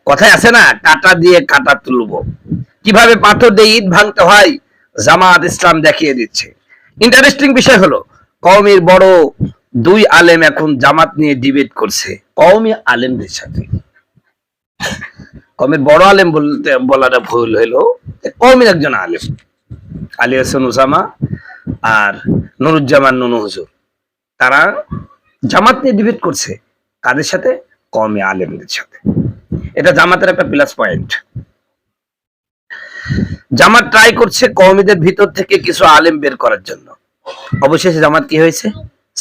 কথায় আছে না, কাটা দিয়ে কাটা তুলবো। কিভাবে পাথর দিয়ে ইট ভাঙতে হয় জামাত ইসলাম দেখিয়ে দিচ্ছে। ইন্টারেস্টিং বিষয় হলো, কওমের বড় দুই আলেম এখন জামাত নিয়ে ডিবেট করছে কওমি আলেমদের সাথে। কওমের বড় আলেম বলতে বলাটা ভুল হইলো, কওমের একজন আলেম আলী হাসান ওসামা আর নুরুজ্জামান নুনু হুজুর, তারা জামাত নিয়ে ডিবেট করছে। কাদের সাথে? কওমি আলেমদের সাথে। এটা জামাতের একটা প্লাস পয়েন্ট। জামাত ট্রাই করছে কওমিদের ভিতর থেকে কিছু আলেম বের করার জন্য। অবশেষে জামাত কি হয়েছে?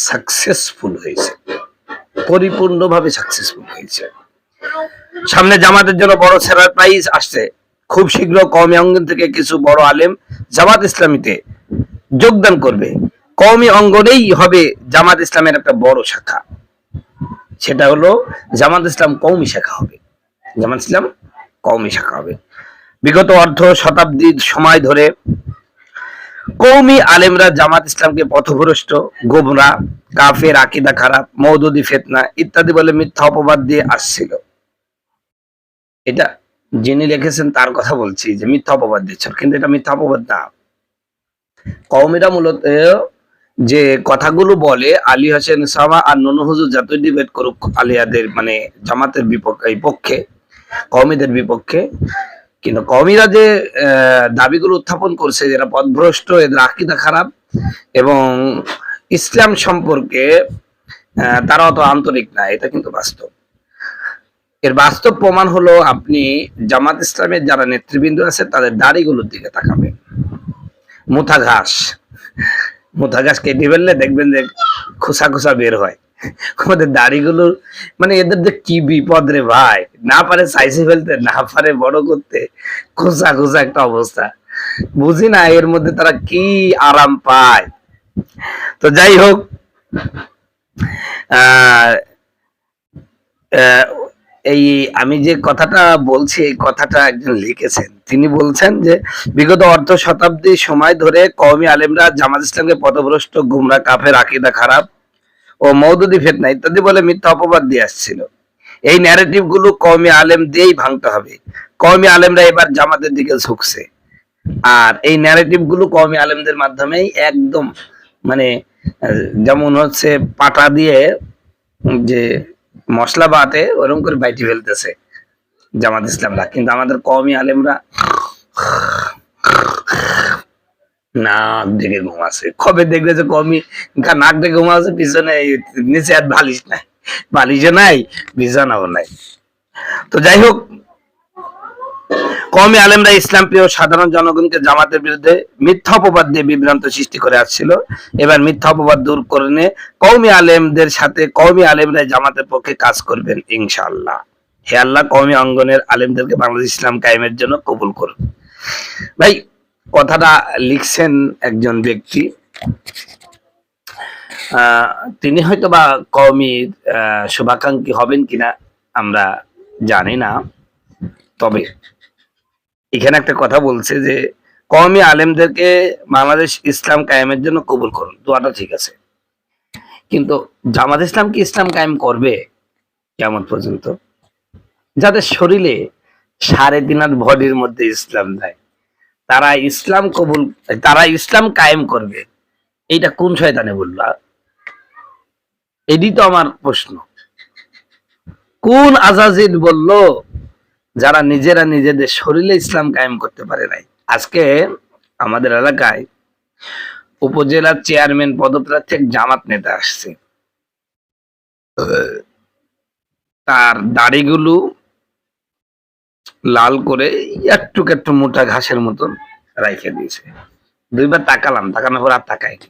সাকসেসফুল হয়েছে, পরিপূর্ণভাবে সাকসেসফুল হয়েছে। সামনে জামাতের জন্য বড় সারপ্রাইজ আসছে। খুব শীঘ্র কওমি অঙ্গন থেকে কিছু বড় আলেম জামাত ইসলামীতে যোগদান করবে। কওমি অঙ্গনেই হবে জামাত ইসলামের একটা বড় শাখা, সেটা হলো জামাত ইসলাম কওমি শাখা হবে। জামাত ইসলাম কওমি শাখা হবে। বিগত অর্ধ শতাব্দীর সময় ধরে কওমি আলেমরা জামাত ইসলামকে পথভ্রষ্ট, গোমরা, কাফের, আকীদা খারাপ, মওদুদি ফিতনা ইত্যাদি বলে মিথ্যা অপবাদ দিয়ে আসছিল। এটা যিনি লিখেছেন তার কথা বলছি, যে মিথ্যা অপবাদ দিচ্ছেন, কিন্তু এটা মিথ্যা অপবাদ না। কওমিরা মূলত যে কথাগুলো বলে, আলী হোসেন ওসামা আর নুনু হুজুর যতই ডিবেট করুক আলিয়াদের মানে জামাতের পক্ষে, কওমিদের বিপক্ষে, কিন্তু কওমিরা যে দাবিগুলো উত্থাপন করছে, যারা পথভ্রষ্ট, এদের আকীদা খারাপ এবং ইসলাম সম্পর্কে তারা অত আন্তরিক না, এটা কিন্তু বাস্তব। এর বাস্তব প্রমাণ হলো, আপনি জামাত ইসলামের যারা নেতৃবৃন্দ আছে তাদের দাড়িগুলোর দিকে তাকাবেন। মুথা ঘাস কেটে ফেললে দেখবেন যে খোসা খোসা বের হয়। আমাদের দাড়িগুলো মানে এদের যে কি বিপদ রে ভাই, না পারে সাইজে ফেলতে, না পারে বড় করতে, খোসা খোসা একটা অবস্থা। বুঝি না এর মধ্যে তারা কি আরাম পায়। তো যাই হোক, এই আমি যে কথাটা বলছি, এই কথাটা একজন লিখেছেন, তিনি বলছেন যে বিগত অর্ধ শতাব্দীর সময় ধরে কওমি আলেমরা জামাত ইসলামকে পথভ্রষ্ট, গুমরা, কাফের, আকীদা খারাপ ও মওদুদি ফিতনা ইত্যাদি বলে মিথ্যা অপবাদ দিয়ে আসছিল। এই ন্যারেটিভ গুলো কওমি আলেম দিয়েই ভাঙতে হবে। কওমি আলেমরা এবার জামাতের দিকে ঝুঁকছে, আর এই ন্যারেটিভ গুলো কওমি আলেমদের মাধ্যমেই একদম মানে যেমন হচ্ছে পাটা দিয়ে যে মশলা বাটে ওরকম করে বাইটি ফেলতেছে জামাত ইসলামরা, কিন্তু আমাদের কওমি আলেমরা নাক ডেকে ঘুমাচ্ছে। কবে দেখবে যে কওমি নাক ডেকে ঘুমাচ্ছে, পিছনে নিচে আর বালিশ নাই, বালিশও নাই, বিছানাও নাই। তো যাই হোক, কওমি আলেমরা ইসলাম প্রিয় সাধারণ জনগণকে জামাতের বিরুদ্ধে মিথ্যা অপবাদ দিয়ে বিভ্রান্ত সৃষ্টি করে আসছিল। এবার মিথ্যা অপবাদ দূর করে কওমি আলেমদের সাথে কওমি আলেমরা জামাতের পক্ষে কাজ করবেন ইনশাআল্লাহ। হে আল্লাহ, কওমি অঙ্গনের আলেমদেরকে বাংলাদেশ ইসলাম কায়েমের জন্য কবুল করুন। ভাই, কথাটা লিখছেন একজন ব্যক্তি, তিনি হয়তো বা কওমি শুভাকাঙ্ক্ষী হবেন কিনা আমরা জানি না, তবে এখানে একটা কথা বলছে যে কওমি আলেমদেরকে বাংলাদেশ ইসলাম কায়েমের জন্য কবুল করুন। দোয়াটা ঠিক আছে, কিন্তু জামাত ইসলাম কি ইসলাম কায়েম করবে কিয়ামত পর্যন্ত? যাদের শরীরে 3.5 বডির মধ্যে ইসলাম নাই, তারা ইসলাম কবুল, তারা ইসলাম কায়েম করবে, এইটা কোন শয়তানে বলল? এটাই তো আমার প্রশ্ন। কোন আজাজিল বলল যারা নিজেরা নিজেদের শরীরে ইসলাম কায়েম করতে পারে নাই? আজকে আমাদের এলাকায় উপজেলার চেয়ারম্যান পদপ্রার্থী এক জামাত নেতা আসছে, তার দাড়িগুলো লাল করে একটু একটু মোটা ঘাসের মতন রাইখে দিয়েছে। 2বার তাকালাম, তাকানোর পর আর তাকাইনি।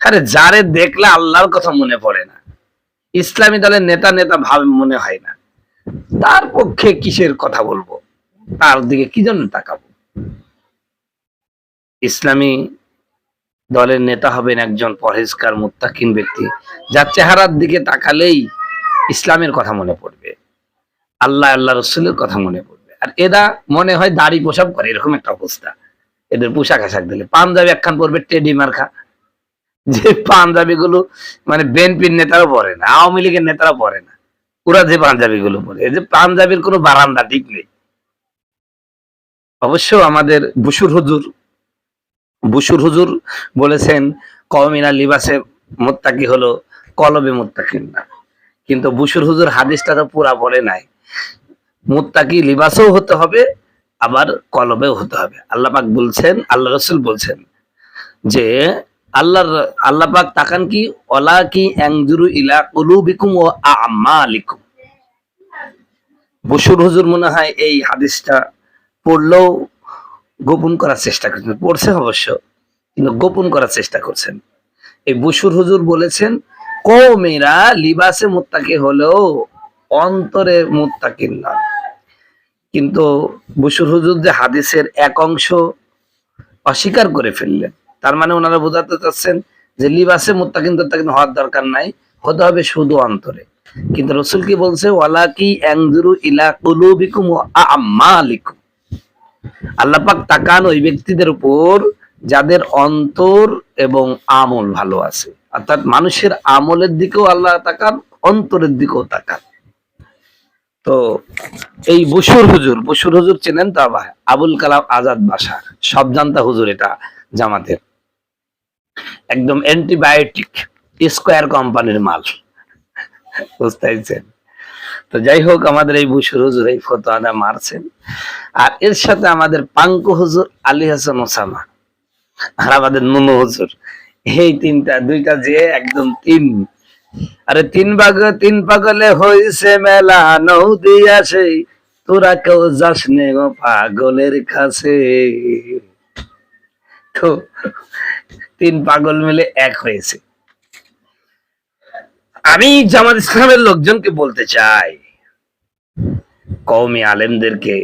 আরে যারে দেখলে আল্লাহর কথা মনে পড়ে না, ইসলামী দলের নেতা নেতা ভাব মনে হয় না, তার পক্ষে কিসের কথা বলবো, তার দিকে কি জন্য তাকাবো? ইসলামী দলের নেতা হবেন একজন পরহেজগার মুত্তাকিন ব্যক্তি, যার চেহারার দিকে তাকালেই ইসলামের কথা মনে পড়বে, আল্লাহ আল্লাহ রসুলের কথা মনে পড়বে। আর এরা মনে হয় দাড়ি পোশাক করে, এরকম একটা অবস্থা। এদের পোশাক আশাক দিলে পাঞ্জাবি একখান পরবে টেডি মার্কা, যে পাঞ্জাবি গুলো মানে বিএনপির নেতারা পরে না, আওয়ামী লীগের নেতারা পরে না, ওরা যে পাঞ্জাবি গুলো পরে, এই যে পাঞ্জাবির কোনো বারান্দা ঠিক নেই। অবশ্য আমাদের বুশুর হুজুর বলেছেন কওমিনা লিবাসে মুত্তাকি হলো, কলবে মুত্তাকিন না। কিন্তু বুশুর হুজুর হাদিসটা তো পুরা বলে নাই। মুত্তাকি লিবাসও হতে হবে, আবার কলবেও হতে হবে। আল্লাহ পাক বলছেন, আল্লাহ রাসূল বলছেন যে আল্লাহ পাক তাকান কি, ওয়ালা কি আনজুরু ইলা কুলুবিকুম ওয়া আমালিকুম। বসুর হুজুর মনে হয় এই হাদিসটা পড়লেও গোপন করার চেষ্টা করছেন, পড়ছে অবশ্য, কিন্তু গোপন করার চেষ্টা করছেন। এই বসুর হুজুর বলেছেন কওমেরা লিবাসে মুত্তাকি হলেও অন্তরে মুত্তাকিন না। কিন্তু বসুর হুজুর যে হাদিসের এক অংশ অস্বীকার করে ফেললেন, তার মানে ওনারা বোঝাতে চাচ্ছেন যে লিবাসে মুত্তাকিন হওয়ার দরকার নাই, হতে হবে শুধু অন্তরে। কিন্তু রাসূল কি বলছে, ওয়ালাকি আনজুরু ইলা কুলুবিকুম ওয়া আমালিকুম। আল্লাহ পাক তাকান ওই ব্যক্তিদের উপর যাদের অন্তর এবং আমল ভালো আছে, অর্থাৎ মানুষের আমলের দিকেও আল্লাহ তাকান, অন্তরের দিকেও তাকান। তো এই বসুর হুজুর চেনেন তো? আবার আবুল কালাম আজাদ বাসার সব জানতা হুজুর, এটা জামাতের একদম অ্যান্টিবায়োটিক স্কয়ার কোম্পানির মাল, বুঝতে পারছেন? তো যাই হোক, আমাদের এই বসুর হুজুর এই ফতোয়াটা মারছেন। আর এর সাথে আমাদের পাঙ্কু হুজুর, আলী হাসান ওসামা, আর আমাদের নুনু হুজুর, এই দুইটা যে একদম আরে তিন পাগলে হইছে মেলা, নৌদি আসে তোরা কেউ যাস নে গো পাগলের কাছে। তো তিন পাগল মিলে এক হয়েছে। আমি জামাত ইসলামের লোকজনকে বলতে চাই, কওমি আলেমদেরকে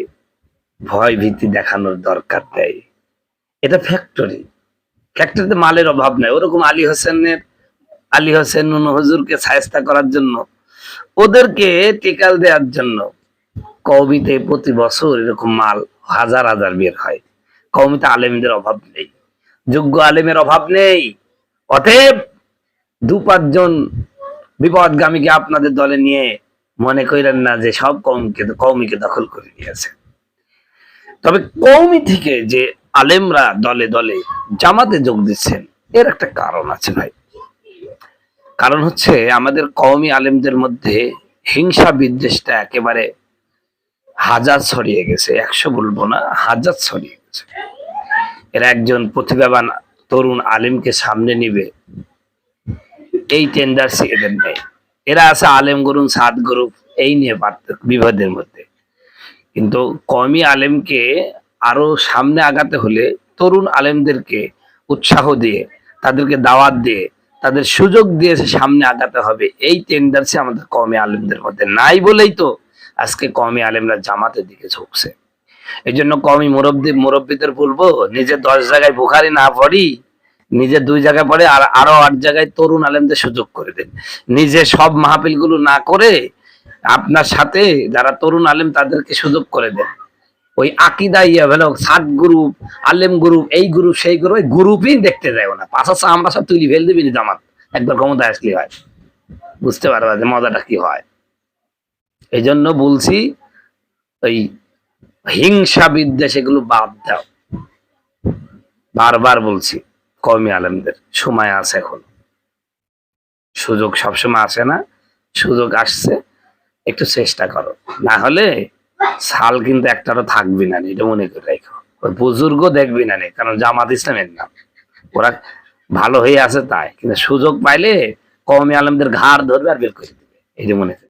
ভয় ভীতি দেখানোর দরকার নেই। এটা ফ্যাক্টরিতে মালের অভাব নাই। ওরকম আলী হোসেন নুনু হুজুরকে শায়েস্তা করার জন্য, ওদেরকে টিকাল দেওয়ার জন্য কওমিতে প্রতি বছর এরকম মাল হাজার হাজার বের হয়। কওমিতে আলেমদের অভাব নেই, যোগ্য আলেমের অভাব নেই। অতএব 2-5 জন বিপদগামীকে আপনাদের দলে নিয়ে মনে করেন না যে সব কওমিকে দখল করে নিয়েছে। তবে কওমি থেকে যে আলেমরা দলে দলে জামাতে যোগ দিচ্ছেন, এর একটা কারণ আছে ভাই। কারণ হচ্ছে আমাদের কওমি আলেমদের মধ্যে হিংসা বিদ্বেষটা একেবারে হাজার ছড়িয়ে গেছে, 100 বলবো না, হাজার ছড়িয়ে গেছে। এরা একজন প্রতিভাবান তরুণ আলেমকে সামনে নিবে, এই টেন্ডার্সি এদের নেই। এরা আছে আলেম গরুন সাদ গ্রুপ, এই নিয়ে বিবাদের মধ্যে। কিন্তু কওমি আলেমকে আরো সামনে আগাতে হলে তরুণ আলেমদেরকে উৎসাহ দিয়ে, তাদেরকে দাওয়াত দিয়ে, তাদের সুযোগ দিয়ে সামনে আগাতে হবে। এই টেন্ডার্সি আমাদের কওমি আলেমদের মধ্যে নাই বলেই তো আজকে কওমি আলেমরা জামাতের দিকে ঝুঁকছে। এই জন্য কওমি মুরব্বীদের বলবো, নিজে 10 জায়গায় বুখারি না পড়ি, নিজে 2 জায়গায় পড়ে আর আরো 8 জায়গায় তরুণ আলেমদের সুযোগ করে দেন। নিজে সব মাহফিল গুলো না করে আপনার সাথে যারা তরুণ আলেম তাদেরকে সুযোগ করে দেন। ওই আকিদা হলো সাত গ্রুপ, আলেম গ্রুপ, এই গ্রুপ সেই গ্রুপ, ওই গ্রুপই দেখতে যাবো না। পাশা আমরা সব তুলি ফেল দিবি জামাত একবার ক্ষমতায় আসলে হয়, বুঝতে পারবা যে মজাটা কি হয়। এই জন্য বলছি, ওই হিংসা বিদ্বেষ এগুলো বাদ দাও। বারবার বলছি, কওমি আলেমদের সময় আছে, এখন সুযোগ সবসময় আসে না, সুযোগ আসছে, একটু চেষ্টা করো, না হলে সাল কিন্তু একটারও থাকবি না, এটা মনে করে রাখো। ওই বুজুর্গ দেখবি না, কারণ জামাত ইসলামের নাম, ওরা ভালো হয়ে আছে তাই, কিন্তু সুযোগ পাইলে কওমি আলেমদের ঘাড় ধরবে আর বের করে দিবে, এই যে মনে